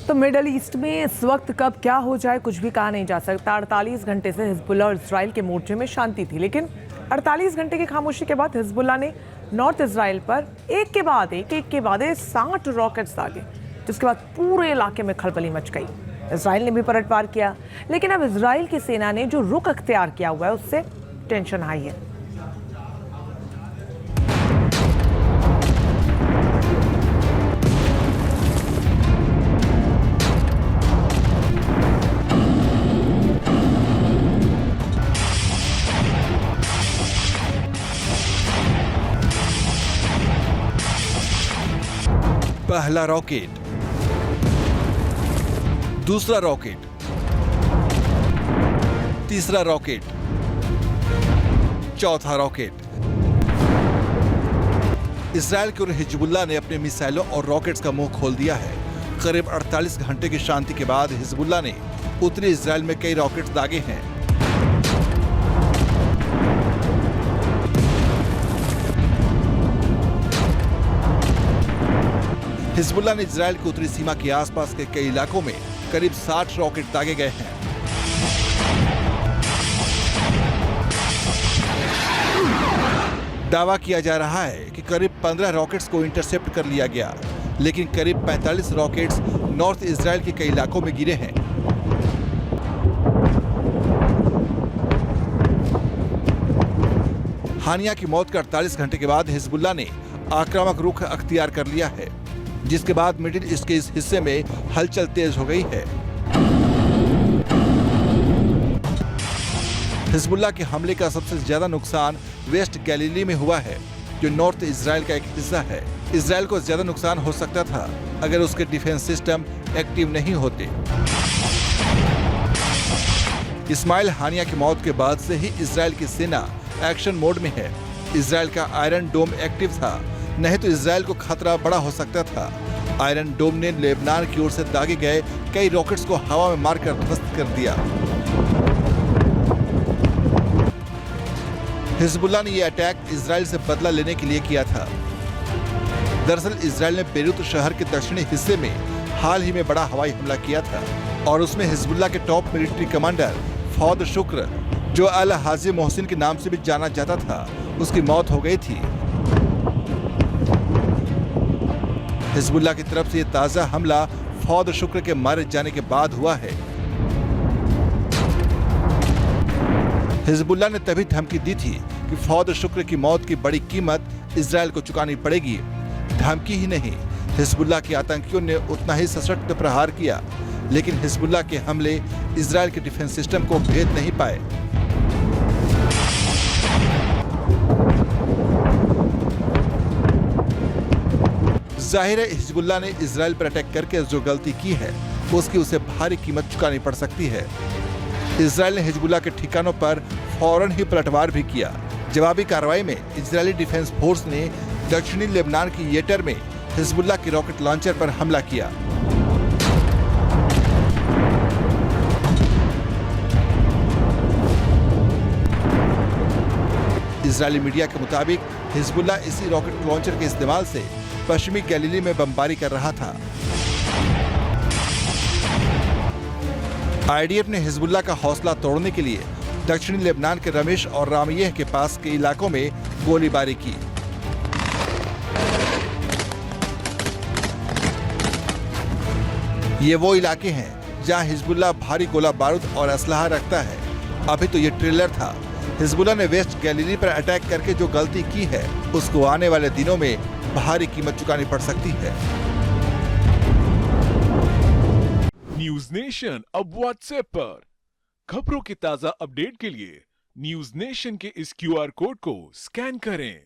तो middle east में इस वक्त कब क्या हो जाए कुछ भी कहा नहीं जा सकता। 48 घंटे से हिजबुल्लाह और इजराइल के मोर्चे में शांति थी, लेकिन 48 घंटे की खामोशी के बाद हिजबुल्लाह ने नॉर्थ इजराइल पर एक के बाद 60 रॉकेट्स दागे, जिसके बाद पूरे इलाके में खलबली मच गई। इजराइल ने भी पलटवार किया, लेकिन अब इजराइल की सेना ने जो रुख अख्तियार किया हुआ है उससे टेंशन हाई है। पहला रॉकेट, दूसरा रॉकेट, तीसरा रॉकेट, चौथा रॉकेट। इजराइल की ओर हिजबुल्लाह ने अपने मिसाइलों और रॉकेट्स का मुंह खोल दिया है। करीब 48 घंटे की शांति के बाद हिजबुल्लाह ने उत्तरी इजराइल में कई रॉकेट्स दागे हैं। हिजबुल्लाह ने इजराइल की उत्तरी सीमा के आसपास के कई इलाकों में करीब 60 रॉकेट दागे गए हैं। दावा किया जा रहा है कि करीब 15 रॉकेट्स को इंटरसेप्ट कर लिया गया, लेकिन करीब 45 रॉकेट्स नॉर्थ इजराइल के कई इलाकों में गिरे हैं। हानिया की मौत के 48 घंटे के बाद हिजबुल्लाह ने आक्रामक रुख अख्तियार कर लिया है, जिसके बाद मिडिल ईस्ट के इस हिस्से में हलचल तेज हो गई है। हिजबुल्लाह के हमले का सबसे ज्यादा नुकसान वेस्ट गैलीली में हुआ है, जो नॉर्थ इजराइल का एक हिस्सा है। इजराइल को ज्यादा नुकसान हो सकता था अगर उसके डिफेंस सिस्टम एक्टिव नहीं होते। इस्माइल हानिया की मौत के बाद से ही इजराइल की सेना एक्शन मोड में है। इजराइल का आयरन डोम एक्टिव था, नहीं तो इजराइल को खतरा बड़ा हो सकता था। आयरन डोम ने लेबनान की ओर से दागे गए कई रॉकेट्स को हवा में मारकर ध्वस्त कर दिया। हिजबुल्लाह ने यह अटैक इजराइल से बदला लेने के लिए किया था। दरअसल इजराइल ने बेरूत शहर के दक्षिणी हिस्से में हाल ही में बड़ा हवाई हमला किया था और उसमें हिजबुल्लाह के टॉप मिलिट्री कमांडर फौद शुक्र, जो अल हाजी मोहसिन के नाम से भी जाना जाता था, उसकी मौत हो गई थी। हिजबुल्लाह की तरफ से यह ताजा हमला फौद शुक्र के मारे जाने के बाद हुआ है। हिजबुल्लाह ने तभी धमकी दी थी कि फौद शुक्र की मौत की बड़ी कीमत इजराइल को चुकानी पड़ेगी। धमकी ही नहीं, हिजबुल्लाह के आतंकियों ने उतना ही सशक्त प्रहार किया, लेकिन हिजबुल्लाह के हमले इजराइल के डिफेंस सिस्टम को भेद नहीं पाए। जाहिर है हिजबुल्लाह ने इजराइल पर अटैक करके जो गलती की है उसकी उसे भारी कीमत चुकानी पड़ सकती है। इजराइल ने हिजबुल्लाह के ठिकानों पर फौरन ही पलटवार भी किया। जवाबी कार्रवाई में इजरायली डिफेंस फोर्स ने दक्षिणी लेबनान की येटर में हिजबुल्लाह के रॉकेट लॉन्चर पर हमला किया। इजरायली मीडिया के मुताबिक हिजबुल्लाह इसी रॉकेट लॉन्चर के इस्तेमाल से पश्चिमी गैलीली में बमबारी कर रहा था। आईडीएफ ने हिजबुल्लाह का हौसला तोड़ने के लिए दक्षिणी लेबनान के रमेश और रामियह के पास के इलाकों में गोलीबारी की। ये वो इलाके हैं जहां हिजबुल्लाह भारी गोला बारूद और असलहा रखता है। अभी तो ये ट्रेलर था। हिजबुल्लाह ने वेस्ट गैलीली पर अटैक करके जो गलती की है उसको आने वाले दिनों में भारी कीमत चुकानी पड़ सकती है। न्यूज नेशन अब व्हाट्सएप पर खबरों के ताजा अपडेट के लिए न्यूज नेशन के इस क्यूआर कोड को स्कैन करें।